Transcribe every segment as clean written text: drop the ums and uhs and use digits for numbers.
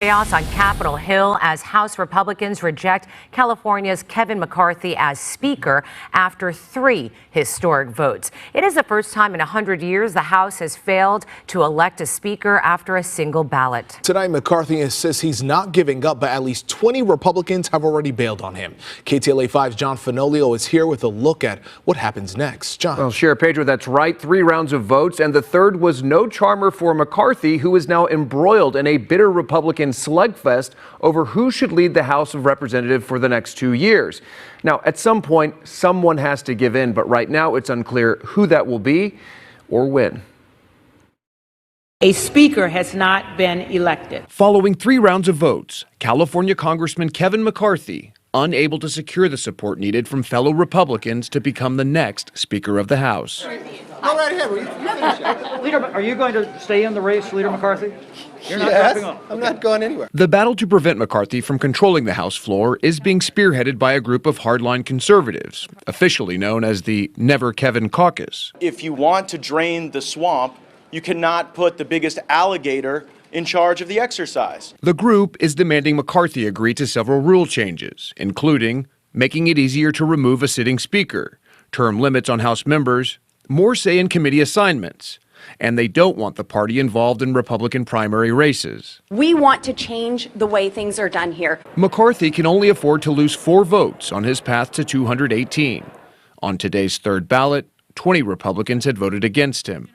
Chaos on Capitol Hill as House Republicans reject California's Kevin McCarthy as Speaker after 3 historic votes. It is the first time in 100 years the House has failed to elect a Speaker after a single ballot. Tonight, McCarthy says he's not giving up, but at least 20 Republicans have already bailed on him. KTLA 5's John Fenolio is here with a look at what happens next. John. Well, Sheriff Pedro, that's right. 3 rounds of votes, and the third was no charmer for McCarthy, who is now embroiled in a bitter Republican slugfest over who should lead the House of Representatives for the next 2 years. Now, at some point, someone has to give in, but right now it's unclear who that will be or when. A speaker has not been elected. Following 3 rounds of votes, California Congressman Kevin McCarthy, unable to secure the support needed from fellow Republicans to become the next Speaker of the House. Go right ahead. Leader, are you going to stay in the race, Leader McCarthy? You're not dropping off. I'm not going anywhere. The battle to prevent McCarthy from controlling the House floor is being spearheaded by a group of hardline conservatives, officially known as the Never Kevin Caucus. If you want to drain the swamp, you cannot put the biggest alligator in charge of the exercise. The group is demanding McCarthy agree to several rule changes, including making it easier to remove a sitting speaker, term limits on House members, more say in committee assignments, and they don't want the party involved in Republican primary races. We want to change the way things are done here. McCarthy can only afford to lose 4 votes on his path to 218. On today's third ballot, 20 Republicans had voted against him.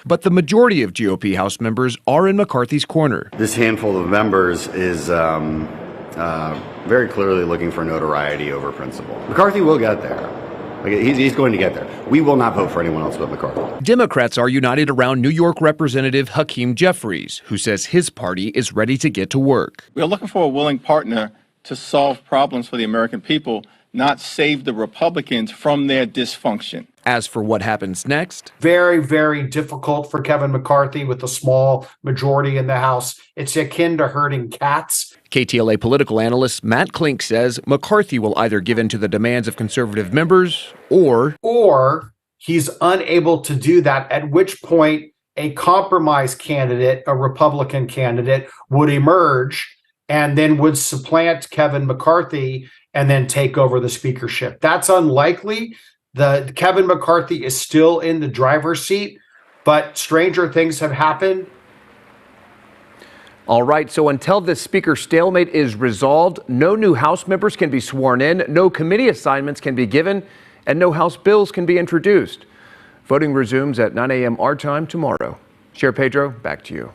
But the majority of GOP House members are in McCarthy's corner. This handful of members is very clearly looking for notoriety over principle. McCarthy will get there. He's going to get there. We will not vote for anyone else but McCarthy. Democrats are united around New York Representative Hakeem Jeffries, who says his party is ready to get to work. We are looking for a willing partner to solve problems for the American people, not save the Republicans from their dysfunction. As for what happens next, very, very difficult for Kevin McCarthy with a small majority in the House. It's akin to herding cats. KTLA political analyst Matt Klink says McCarthy will either give in to the demands of conservative members or he's unable to do that, at which point a compromise candidate, a Republican candidate, would emerge and then would supplant Kevin McCarthy and then take over the speakership. That's unlikely. The Kevin McCarthy is still in the driver's seat, but stranger things have happened. All right, so until this speaker stalemate is resolved, no new House members can be sworn in, no committee assignments can be given, and no House bills can be introduced. Voting resumes at 9 a.m. our time tomorrow. Sheriff Pedro, back to you.